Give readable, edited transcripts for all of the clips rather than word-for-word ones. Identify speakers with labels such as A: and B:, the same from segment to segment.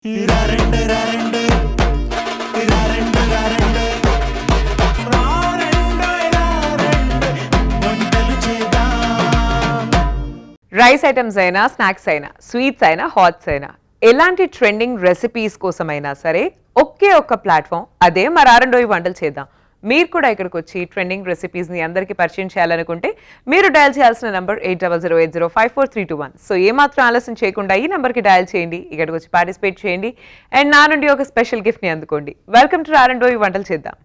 A: Rice items అయినా, snacks అయినా, sweets అయినా, హాట్స్ అయినా, ఎలాంటి ట్రెండింగ్ రెసిపీస్ కోసమైనా సరే ఒకే ఒక్క ప్లాట్ఫామ్, అదే మరి ఆరండోయి వంటలు చేద్దాం. మీరు కూడా ఇక్కడికి వచ్చి ట్రెండింగ్ రెసిపీస్ని అందరికీ పరిచయం చేయాలనుకుంటే మీరు డయల్ చేయాల్సిన నంబర్ 8008054321. సో ఏమాత్రం ఆలస్యం చేయకుండా ఈ నెంబర్కి డయల్ చేయండి, ఇక్కడికి వచ్చి పార్టిసిపేట్ చేయండి అండ్ నా నుండి ఒక స్పెషల్ గిఫ్ట్ని అందుకోండి. వెల్కమ్ టు ఆరండోయి వంటలు చేద్దాం.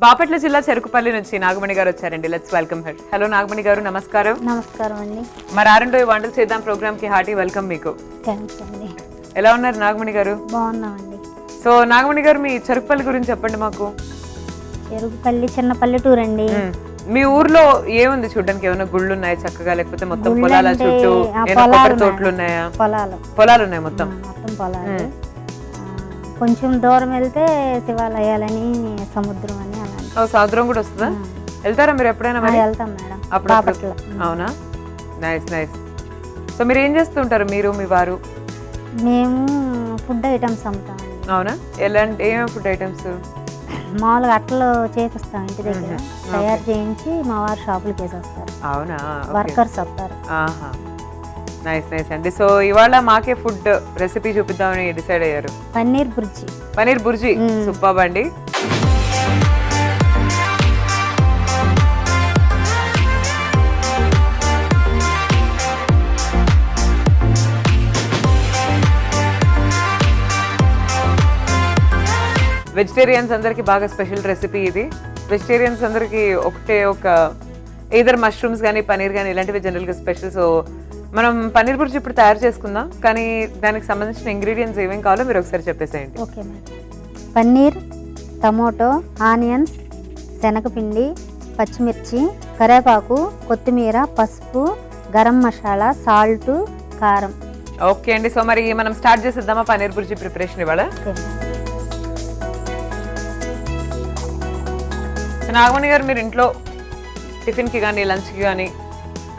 A: బాపట్ల జిల్లా చెరుకుపల్లి నుంచి నాగమణి గారు వచ్చారండి. Let's welcome her. Hello Nagamani గారు, నమస్కారం.
B: నమస్కారం అండి.
A: మరి ఆరండోయి వంటలు చేద్దాం ప్రోగ్రామ్ కి హార్టీ వెల్కమ్ మీకు.
B: థాంక్స్ అండి.
A: ఎలా ఉన్నారు నాగమణి గారు?
B: బాగున్నామండి.
A: సో నాగమణి గారు, మీ చెరుకుపల్లి గురించి చెప్పండి మాకు.
B: చెరుకుపల్లి చిన్న పల్లెటూరు అండి.
A: మీ ఊర్లో ఏముంది చూడడానికి? ఏమైనా గుళ్ళు ఉన్నాయా చక్కగా, లేకపోతే మొత్తం పొలాల చుట్టూ కొబ్బరి తోటలు ఉన్నాయా? పొలాలు ఉన్నాయి మొత్తం
B: పొలాలు. కొంచెం దూరం వెళ్తే శివాలయాలని, సముద్రం అని అలాంటి.
A: సముద్రం కూడా వస్తుందా? వెళ్తారా మీరు ఎప్పుడైనా?
B: వెళ్తాం మేడం.
A: అప్పుడు అవునా? Nice nice. సో మీరు ఏం చేస్తుంటారు మీరు, మీ వారు?
B: మేము ఫుడ్ ఐటమ్స్ అమ్ముతామండి.
A: అవునా? ఎలాంటి ఏమేమి ఫుడ్ ఐటమ్స్?
B: మామూలుగా అట్టలు చేపిస్తాం ఇంటి దగ్గర, తయారు చేయించి మా వారు షాపులకి వేసేస్తారు.
A: అవునా?
B: వర్కర్స్ వస్తారు.
A: నైస్ నైస్ అండి. సో ఇవాళ మాకే ఫుడ్ రెసిపీ చూపిద్దామని డిసైడ్ అయ్యారు.
B: పన్నీర్ బుర్జీ.
A: పన్నీర్ బుర్జీ సూపర్ అండి. వెజిటేరియన్స్ అందరికి బాగా స్పెషల్ రెసిపీ ఇది. వెజిటేరియన్స్ అందరికి ఒక ఈదర్ మష్రూమ్స్ కానీ, పనీర్ కానీ ఇలాంటివి జనరల్గా స్పెషల్. సో మనం పన్నీర్ బుర్జీ ఇప్పుడు తయారు చేసుకుందాం, కానీ దానికి సంబంధించిన ఇంగ్రీడియంట్స్ ఏమేమి కావాలో మీరు ఒకసారి చెప్పేసేయండి.
B: Okay madam. Paneer, tomato, onions, శనగపిండి, పచ్చిమిర్చి, కరివేపాకు, కొత్తిమీర, పసుపు, గరం మసాలా, సాల్ట్, కారం.
A: ఓకే అండి. సో మరి మనం స్టార్ట్ చేసేద్దామా పన్నీర్ బుర్జీ ప్రిపరేషన్ ఇవాళ? సో నాగమణి గారు, మీరు ఇంట్లో టిఫిన్కి కానీ, లంచ్కి కానీ,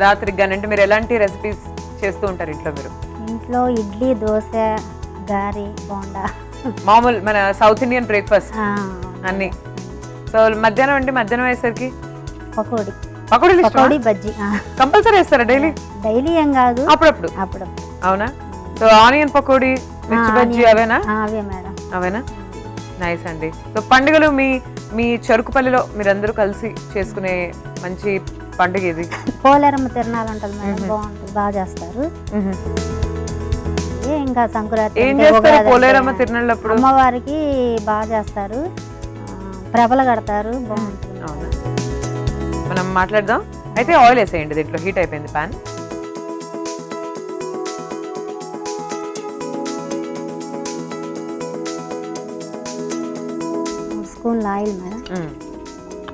A: రాత్రికి కానీ, అంటే మీరు ఎలాంటి రెసిపీస్ చేస్తూ ఉంటారు ఇంట్లో? మీరు
B: ఇంట్లో ఇడ్లీ, దోశ, గారి, బోండా,
A: మామూలు మన సౌత్ ఇండియన్ బ్రేక్ఫాస్ట్ అన్ని. సో మధ్యాహ్నం అంటే మధ్యాహ్నం అయ్యేసరికి
B: పకోడీ, బజ్జీ
A: కంపల్సరీ వేస్తారా?
B: డైలీ ఏం కాదు,
A: అప్పుడప్పుడు. అవునా? సో ఆనియన్ పకోడీ, మిర్చి బజ్జీ అవేనా?
B: అవే మేడం.
A: అవేనా? నైస్ అండి. సో పండుగలు మీ చెరుకుపల్లిలో మీరందరూ కలిసి చేసుకునే మంచి పండుగ ఇది.
B: పోలేరమ్మ తిరణాలు ఉంటుంది మేడం, బాగుంటుంది, బాగా చేస్తారు. ఇంకా సంక్రాంతి,
A: ఏం చేస్తారు పోలేరమ్మ తిరణాలప్పుడు?
B: అమ్మవారికి బాగా చేస్తారు, ప్రభలు కడతారు, బాగుంటుంది.
A: అవునా? మనం మాట్లాడదాం. అయితే ఆయిల్ వేసేయండి, దీంట్లో హీట్ అయిపోయింది పాన్.
B: స్పూన్ ఆయిల్ మేడం,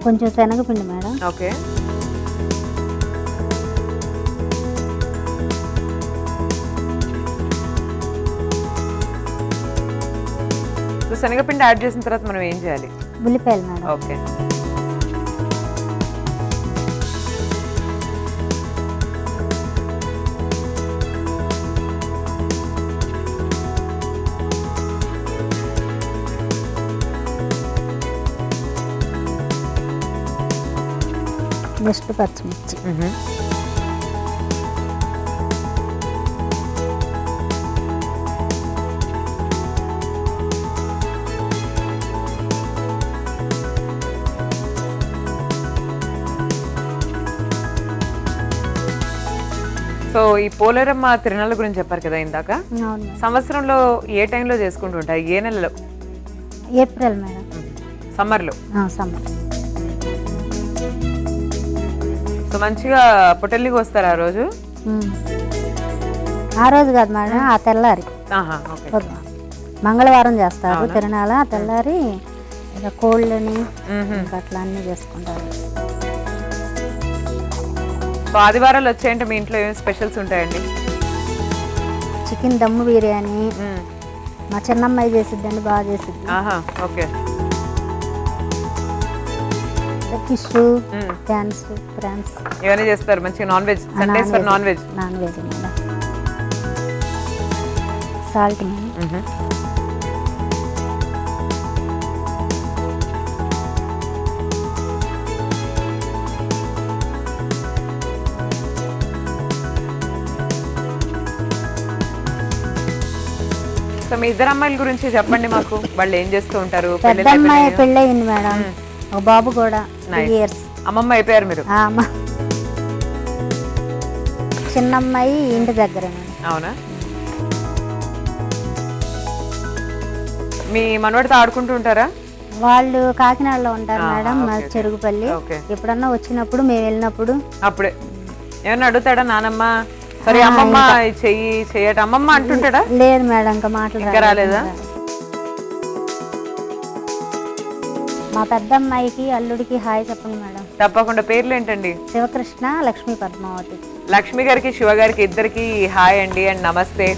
B: కొంచెం శనగపిండి మేడం.
A: ఓకే. శనగపిండి యాడ్ చేసిన తర్వాత మనం ఏం చేయాలి?
B: ఉల్లిపాయలు మేడం.
A: ఓకే.
B: నెక్స్ట్ పచ్చిమిర్చి.
A: సో ఈ పోలేరమ్మ తిరణాల గురించి చెప్పారు కదా ఇందాక. సంవత్సరంలో ఏ టైంలో చేసుకుంటూ ఉంటారు? ఏ నెలలో?
B: April madam.
A: సమ్మర్లో?
B: సమ్మర్.
A: సో మంచిగా పొట్టెల్లికి వస్తారు ఆ రోజు?
B: ఆ రోజు కాదు మేడం, ఆ తెల్లారి. మంగళవారం చేస్తారు తిరణాల, తెల్లారి కోళ్ళని అట్లా అన్ని చేసుకుంటారు.
A: సో ఆదివారాలు వచ్చాయంటే మీ ఇంట్లో ఏం స్పెషల్స్ ఉంటాయండి?
B: చికెన్ దమ్ము బిర్యానీ మా చిన్నమ్మాయి చేసిద్దండి, బాగా చేసిద్ది.
A: ఓకే.
B: Fish, prawns.
A: ఇవన్నీ చేస్తారు మంచిగా. Non veg Sundays for non veg.
B: Non veg madam. Salt madam.
A: So మీ ఇద్దరు అమ్మాయిల గురించి చెప్పండి మాకు. వాళ్ళు ఏం చేస్తూ ఉంటారు?
B: పెద్ద అమ్మాయి పెళ్ళయింది మేడం, ఒక బాబు కూడా 3 years.
A: అమ్మమ్మ అయిపోయారు మీరు?
B: చిన్న అమ్మాయి ఇంటి దగ్గర మేడం.
A: అవునా? మీ మనవడితో ఆడుకుంటూ ఉంటారా?
B: వాళ్ళు కాకినాడలో ఉంటారు మేడం, చెరుగుపల్లి. ఎప్పుడన్నా వచ్చినప్పుడు మేము వెళ్ళినప్పుడు
A: అప్పుడే ఏమన్నా అడుగుతాడా నానమ్మ? సరే అమ్మమ్మ చెయ్యి చెయ్యట అమ్మమ్మ అంటుంటాడా?
B: లేదు మేడం, ఇంకా మాటలు
A: రాలేదా?
B: మా పెద్ద అమ్మాయికి అల్లుడికి హాయ్ చెప్పండి మేడం.
A: తప్పకుండా. పేర్లు ఏంటండి?
B: శివకృష్ణ, లక్ష్మీ పద్మావతి.
A: లక్ష్మి గారికి శివ గారికి ఇద్దరికి హాయ్ అండి అండ్ నమస్తే.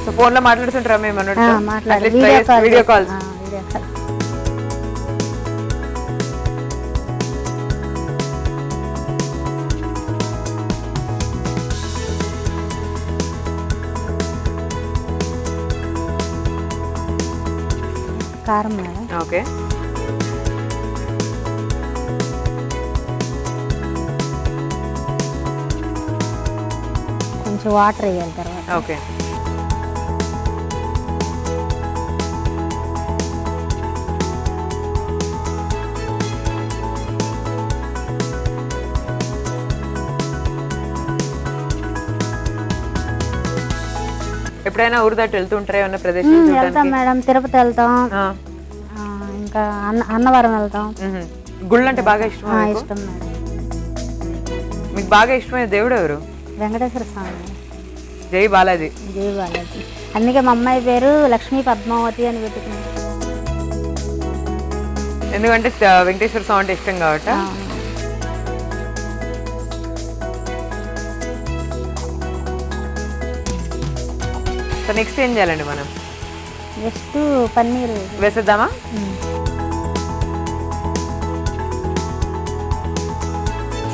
A: సో ఫోన్ లో మాట్లాడుతుంటారా మేము? Video calls.
B: కారం మేడం.
A: ఓకే.
B: కొంచెం వాటర్ వేయాలి తర్వాత.
A: ఓకే. ఎప్పుడైనా ఊరు దాటి వెళ్తూ ఉంటారా? ఏమన్నా ప్రదేశం
B: వెళ్తాం మేడం, తిరుపతి వెళ్తాం, ఇంకా అన్నవరం వెళ్తాం.
A: గుళ్ళు అంటే బాగా ఇష్టం?
B: ఇష్టం మేడం.
A: మీకు బాగా ఇష్టమైన దేవుడు ఎవరు?
B: వెంకటేశ్వర స్వామి.
A: జై బాలాజీ.
B: జై బాలాజీ. అందుకే మా అమ్మాయి పేరు లక్ష్మీ పద్మావతి అని పెట్టుకున్నాం.
A: ఎందుకంటే వెంకటేశ్వర స్వామి అంటే ఇష్టం కాబట్టి. సో నెక్స్ట్ ఏం చేయాలండి మనం?
B: నెక్స్ట్ పన్నీర్
A: వేసేద్దామా?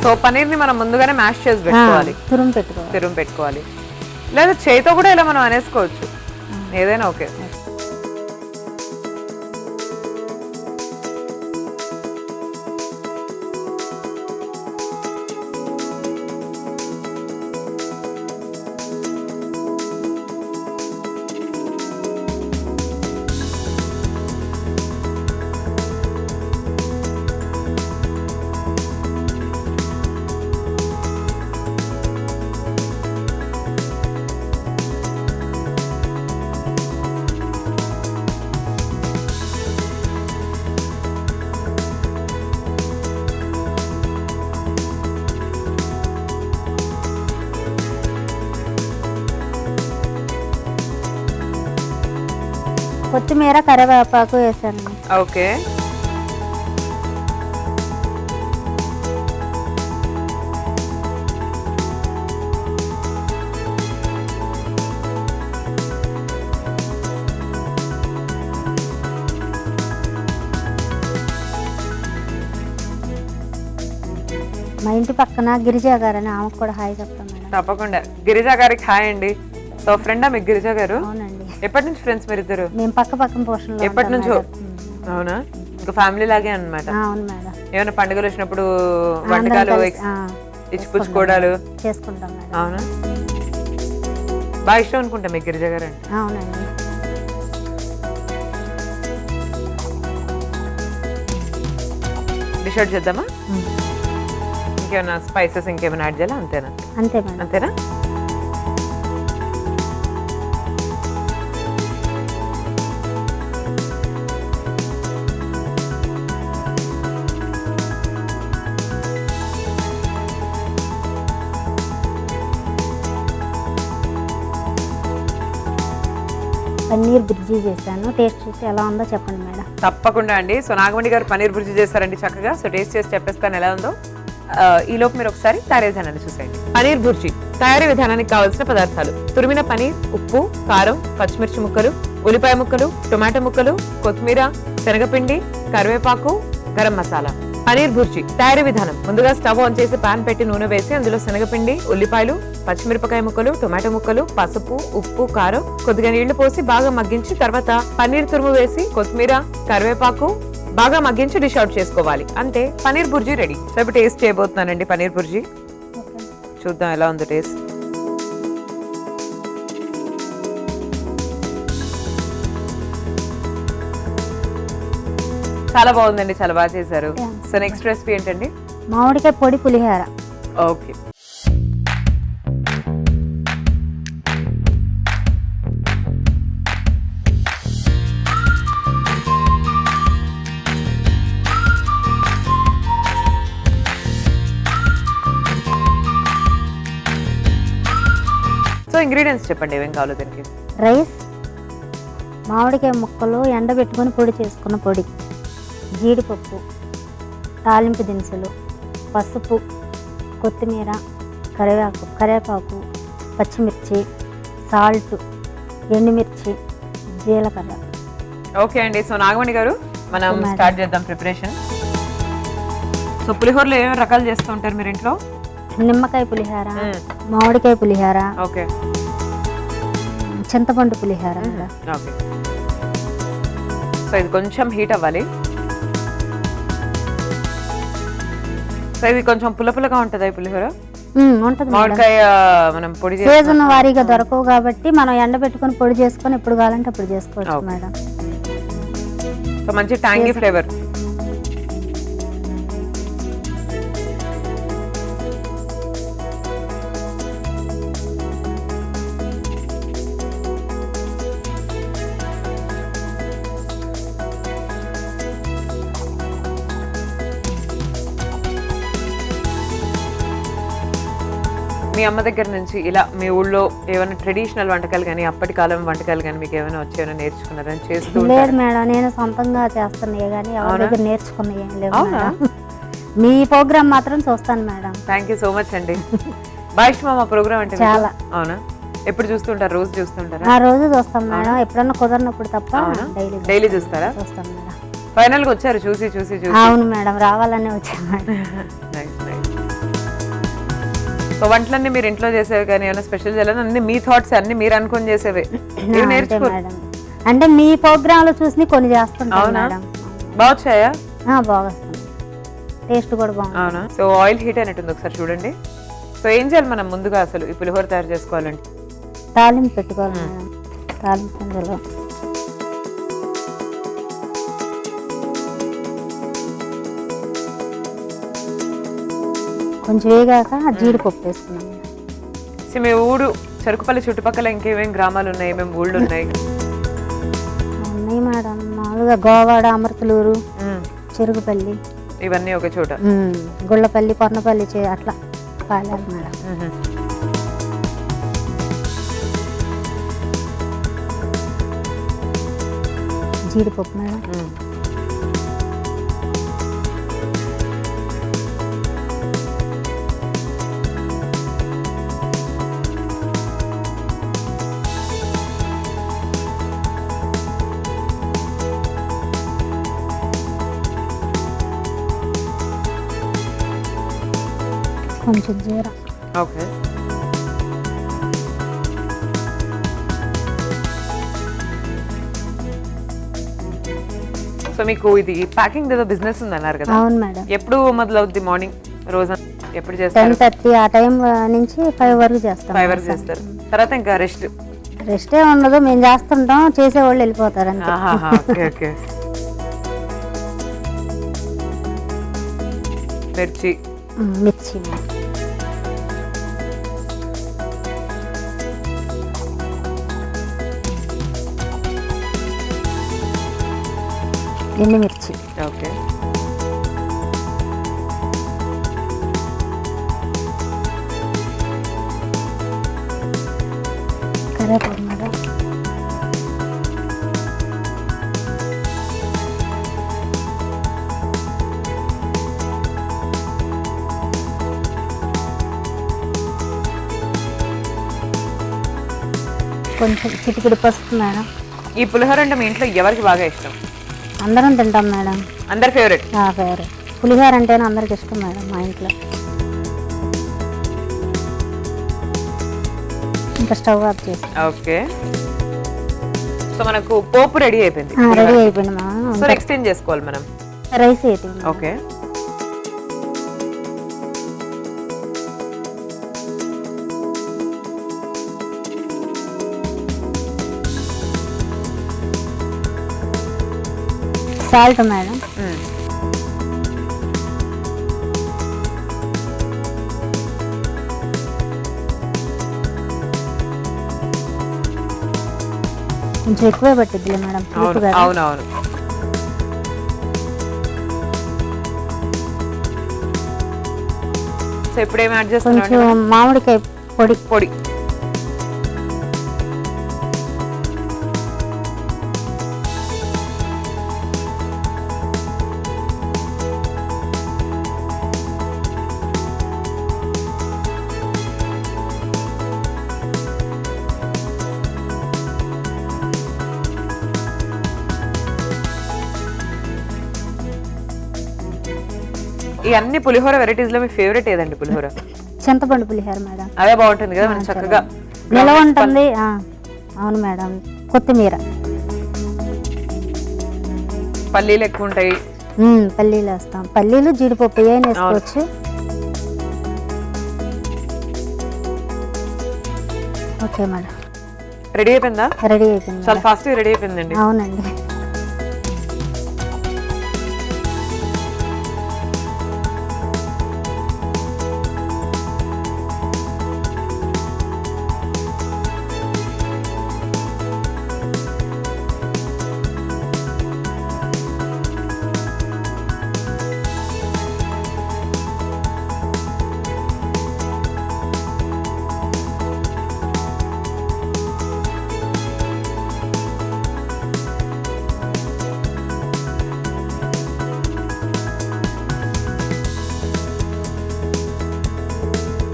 A: సో పన్నీర్ ని మనం ముందుగానే మ్యాష్ చేసి పెట్టుకోవాలి, తురుము పెట్టుకోవాలి. లేదా చేతితో కూడా ఇలా మనం అనేసుకోవచ్చు, ఏదైనా ఓకే.
B: కొత్తిమీర, కరివేపాకు వేసాను.
A: ఓకే.
B: మా ఇంటి పక్కన గిరిజా గారు అని, ఆమెకు కూడా హాయ్ చెప్తాను మేడం.
A: తప్పకుండా. గిరిజా గారికి హాయ్ అండి. సో ఫ్రెండా మీకు గిరిజా గారు?
B: అవునండి.
A: ఎప్పటి నుంచి ఫ్రెండ్స్ మీరు ఇద్దరు?
B: మేము పక్కన పోషణలో.
A: ఎప్పటి నుంచో? అవునా? ఇంకా ఫ్యామిలీ లాగే అన్నమాట.
B: అవును మేడం.
A: ఏమైనా పండుగలు వచ్చినప్పుడు వంటకాలు ఇచ్చిపుచ్చుకోవడాలు
B: చేసుకుంటాం మేడం.
A: అవునా? బాగా ఇష్టం అనుకుంటా మీకు గిరిజా గారు అంటే.
B: అవునండి.
A: డిష్ అవుట్ చేద్దామా? ఇంకేమైనా స్పైసెస్ ఇంకేమైనా యాడ్ చేయాలా? అంతేనా?
B: అంతే మేడం.
A: అంతేనా?
B: పన్నీర్ బుర్జీ చేశాను, టేస్ట్ చూసి ఎలా ఉందో చెప్పండి మేడం.
A: తప్పకుండా అండి. సో నాగమణి గారు పన్నీర్ బుర్జీ చేశారండి చక్కగా. సో టేస్ట్ చేసి చెప్పేస్తాను ఎలా ఉందో. ఈ లోపు మీరు ఒకసారి తయారీ విధానాన్ని చూసేయండి. పన్నీర్ బుర్జీ తయారీ విధానానికి కావాల్సిన పదార్థాలు: తురిమిన పన్నీర్, ఉప్పు, కారం, పచ్చిమిర్చి ముక్కలు, ఉల్లిపాయ ముక్కలు, టొమాటో ముక్కలు, కొత్తిమీర, శనగపిండి, కరివేపాకు, గరం మసాలా. పనీర్ భుర్జీ తయారీ విధానం: ముందుగా స్టవ్ ఆన్ చేసి పాన్ పెట్టి నూనె వేసి అందులో శనగపిండి, ఉల్లిపాయలు, పచ్చిమిరపకాయ ముక్కలు, టొమాటో ముక్కలు, పసుపు, ఉప్పు, కారం, కొద్దిగా నీళ్లు పోసి బాగా మగ్గించి తర్వాత పన్నీర్ తురుము వేసి కొత్తిమీర, కరివేపాకు బాగా మగ్గించి డిష్ అవుట్ చేసుకోవాలి. అంతే, పనీర్ భుర్జీ రెడీ. సో ఇప్పుడు టేస్ట్ చేయబోతున్నానండి పనీర్ భుర్జీ. చూద్దాం ఎలా ఉందో టేస్ట్. చాలా బాగుందండి, చాలా బాగా చేశారు. సో నెక్స్ట్ రెసిపీ ఏంటండి?
B: మామిడికాయ పొడి పులిహోర.
A: ఓకే. సో ఇంగ్రీడియంట్స్ చెప్పండి, ఏమేం కావాలో దీనికి.
B: రైస్, మామిడికాయ ముక్కలు ఎండబెట్టుకొని పొడి చేసుకున్న పొడి, జీడిపప్పు, తాలింపు దినుసులు, పసుపు, కొత్తిమీర, కరివేపాకు, పచ్చిమిర్చి, సాల్ట్, ఎండుమిర్చి, జీలకర్ర.
A: ఓకే అండి. సో నాగమణి గారు, మనం స్టార్ట్ చేద్దాం ప్రిపరేషన్. సో పులిహోరలో ఏమేమి రకాలు చేస్తూ ఉంటారు మీరు ఇంట్లో?
B: నిమ్మకాయ పులిహోర, మామిడికాయ పులిహోర,
A: ఓకే,
B: చింతపండు పులిహోర.
A: ఓకే. సో ఇది కొంచెం హీట్ అవ్వాలి. సో ఇది కొంచెం పుల్లపుల్లగా ఉంటుందా ఈ పులిహోర?
B: ఉంటుంది.
A: మామిడికాయ మనం పొడి
B: సీజన్ వారీగా దొరకవు కాబట్టి మనం ఎండబెట్టుకొని పొడి చేసుకొని ఎప్పుడు కావాలంటే అప్పుడు చేసుకోవచ్చు మేడం.
A: సో మంచి ట్యాంగీ ఫ్లేవర్. మీ అమ్మ దగ్గర నుంచి ఇలా మీ ఊళ్ళో ఏమైనా ట్రెడిషనల్ వంటకాలు కానీ అప్పటి కాలం వంటకాలు కానీ మీకు ఏమైనా వచ్చి ఏమైనా నేర్చుకున్నారని? చేస్తూ
B: లేదు మేడం, నేను సొంతంగా చేస్తున్నాయి కానీ ఎవరి దగ్గర నేర్చుకున్నాయి ఏం లేవు. మీ ప్రోగ్రామ్ మాత్రం చూస్తాను madam.
A: Thank you so much అండి. బాగా ఇష్టమా మా ప్రోగ్రామ్ అంటే?
B: చాలా.
A: అవునా? ఎప్పుడు చూస్తుంటారు? రోజు చూస్తుంటారా?
B: ఆ రోజు చూస్తాం మేడం, ఎప్పుడన్నా కుదరినప్పుడు తప్ప
A: డైలీ చూస్తారా?
B: చూస్తాం మేడం.
A: ఫైనల్ గా వచ్చారు చూసి చూసి చూసి?
B: అవును మేడం, రావాలనే వచ్చాను మేడం.
A: Nice nice. సో వంటలన్నీ మీరు ఇంట్లో చేసేవి కానీ ఏమైనా స్పెషల్ చేయాలని అన్ని మీ థాట్స్ అన్ని మీరు అనుకొని చేసేవి నేర్చుకో?
B: అంటే మీ ప్రోగ్రామ్ లో చూసి కొన్ని చేస్తుంటాం మేడం.
A: బాగా వచ్చాయా?
B: బాగా వస్తుంది, టేస్ట్ కూడా బాగుంది.
A: అవునా? సో ఆయిల్ హీట్ అయినట్టుంది, ఒకసారి చూడండి. సో ఏం చేయాలి మనం ముందుగా అసలు ఈ పులిహోర తయారు చేసుకోవాలంటే?
B: తాలింపు పెట్టుకోవాలి మేడం. తాలింపు అందులో కొంచెం వేగాక జీడిపప్పు వేసుకున్నాం.
A: సో మీ ఊరు చెరుకుపల్లి చుట్టుపక్కల ఇంకేమేమి గ్రామాలు ఉన్నాయి, ఏమేమి ఊళ్ళు ఉన్నాయి?
B: ఉన్నాయి మేడం, మామూలుగా గోవాడ, అమృతలూరు, చెరుకుపల్లి,
A: ఇవన్నీ ఒక చోట.
B: గుళ్ళపల్లి, పొన్నపల్లి అట్లా పాలాలి మేడం. జీడిపప్పు మేడం, కొంచెం జీరా.
A: ఓకే. సో మీకు ఇది ప్యాకింగ్ ఏదో బిజినెస్ ఉంది అన్నారు కదా?
B: అవును మేడం.
A: ఎప్పుడు మొదలవుద్ది? మార్నింగ్ రోజు ఎప్పుడు చేస్తారు?
B: 10:30 ఆ టైం నుంచి 5 వరకు చేస్తాం.
A: 5 వరకు చేస్తారు, తర్వాత ఇంకా
B: రెస్టే ఉండదు, మేము చేస్తుంటాం, చేసేవాళ్ళు వెళ్ళిపోతారు అంతే.
A: Okay okay. మిర్చి,
B: ఎండుమిర్చి,
A: ఓకే,
B: కరివేపాకు మేడం, కొంచెం చిటికెడు పసుపు మేడం.
A: ఈ పులిహోర అంటే మీ ఇంట్లో ఎవరికి బాగా ఇష్టం?
B: అందరం తింటాం మేడం.
A: అందరి ఫేవరెట్.
B: ఫేవరెట్. పులిహోర అంటేనే అందరికి ఇష్టం మేడం మా ఇంట్లో. ఇంకా స్టవ్ ఆఫ్ చేసి.
A: ఓకే, సో మనకు పోపు రెడీ అయిపోయింది.
B: రెడీ అయిపోయింది మా.
A: సో నెక్స్ట్ ఏం చేసుకోవాలి మనం?
B: రైస్ అయిపోయింది.
A: Okay,
B: salt madam. కొంచెం ఎక్కువే పట్టిద్దిలే మేడం.
A: అవునవును. సో ఇప్పుడు ఏమి యాడ్ చేస్తున్నాం?
B: కొంచెం మామిడికాయ పొడి.
A: ఈ అన్ని పులిహోర వెరైటీస్ లో మీ ఫేవరెట్ ఏదండి పులిహోర?
B: చింతపండు పులిహోర మేడం.
A: అదే బాగుంటుంది కదా, మనం చక్కగా
B: నిలవ ఉంటుంది. అవును మేడం. కొత్తిమీర,
A: పల్లీలు ఎక్కువ ఉంటాయి.
B: పల్లీలు వేస్తాం. పల్లీలు జీడిపప్పు ఏమైనా వేసుకోవచ్చు. Okay madam.
A: రెడీ అయిపోయిందా?
B: రెడీ అయిపోయింది.
A: చాలా ఫాస్ట్ గా రెడీ అయిపోయిందండి.
B: అవునండి.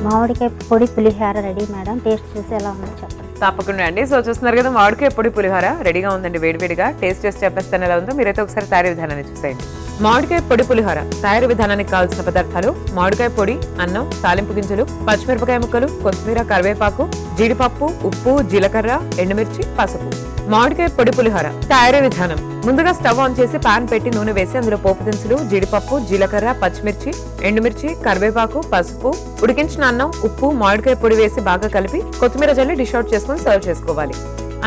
B: మామిడికాయ పొడి పులిహోర రెడీ మేడం. టేస్ట్ చూసి ఎలా ఉందో చెప్పండి.
A: తప్పకుండా అండి. సో చూస్తున్నారు కదా, మామిడికాయ పొడి పులిహోర రెడీగా ఉందండి. వేడివేడిగా టేస్ట్ చేసి చెప్పేస్తాను ఎలా ఉందో. మీరైతే ఒకసారి తయారీ విధానాన్ని చూసేయండి. మామిడికాయ పొడి పులిహోర తయారీ విధానానికి కావాల్సిన పదార్థాలు: మామిడికాయ పొడి, అన్నం, తాలింపు గింజలు, పచ్చిమిరపకాయ ముక్కలు, కొత్తిమీర, కరివేపాకు, జీడిపప్పు, ఉప్పు, జీలకర్ర, ఎండుమిర్చి, పసుపు. మామిడికాయ పొడి పులిహోర తయారీ విధానం: ముందుగా స్టవ్ ఆన్ చేసి పాన్ పెట్టి నూనె వేసి అందులో పోపు దినుసులు, జీడిపప్పు, జీలకర్ర, పచ్చిమిర్చి, ఎండుమిర్చి, కరివేపాకు, పసుపు, ఉడికించిన అన్నం, ఉప్పు, మామిడికాయ పొడి వేసి బాగా కలిపి కొత్తిమీర జల్లి డిష్ అవుట్ చేసుకుని సర్వ్ చేసుకోవాలి.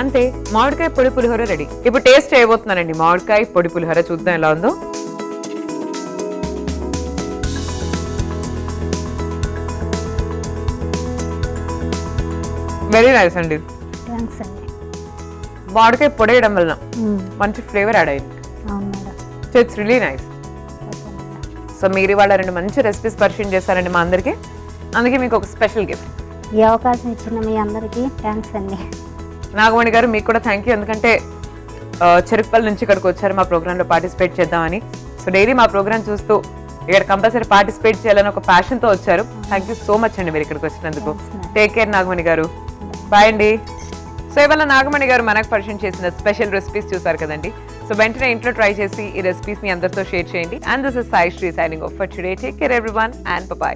A: అంతే, మామిడికాయ పొడి పులిహోర రెడీ. ఇప్పుడు టేస్ట్ చేయబోతున్నానండి మామిడికాయ పొడి పులిహోర. చూద్దాం ఎలా ఉందో. వెరీ నైస్ అండి.
B: థ్యాంక్స్ అండి.
A: మామిడికాయ పొడి వేయడం వలన మంచి ఫ్లేవర్ యాడ్ అయింది.
B: అవును madam.
A: So it's really nice. So మీరు ఇవాళ 2 మంచి రెసిపీస్ పరిచయం చేశారండి మా అందరికి. అందుకే మీకు ఒక స్పెషల్ గిఫ్ట్.
B: ఈ అవకాశం ఇచ్చిన మీ అందరికీ థ్యాంక్స్ అండి.
A: నాగమణి గారు, మీకు కూడా థ్యాంక్ యూ. ఎందుకంటే చెరుకుపల్లి నుంచి ఇక్కడికి వచ్చారు మా ప్రోగ్రాంలో పార్టిసిపేట్ చేద్దామని. సో డైలీ మా ప్రోగ్రామ్ చూస్తూ ఇక్కడ కంపల్సరీ పార్టిసిపేట్ చేయాలని ఒక ప్యాషన్తో వచ్చారు. థ్యాంక్ యూ సో మచ్ అండి మీరు ఇక్కడికి వచ్చినందుకు. టేక్ కేర్ నాగమణి గారు. బాయ్ అండి. సో ఇవాళ నాగమణి గారు మనకు పరిచయం చేసిన స్పెషల్ రెసిపీస్ చూసారు కదండి. సో వెంటనే ఇంట్లో ట్రై చేసి ఈ రెసిపీస్ ని అందరితో షేర్ చేయండి. And this is Sai Sri signing off for today. Take care everyone and by.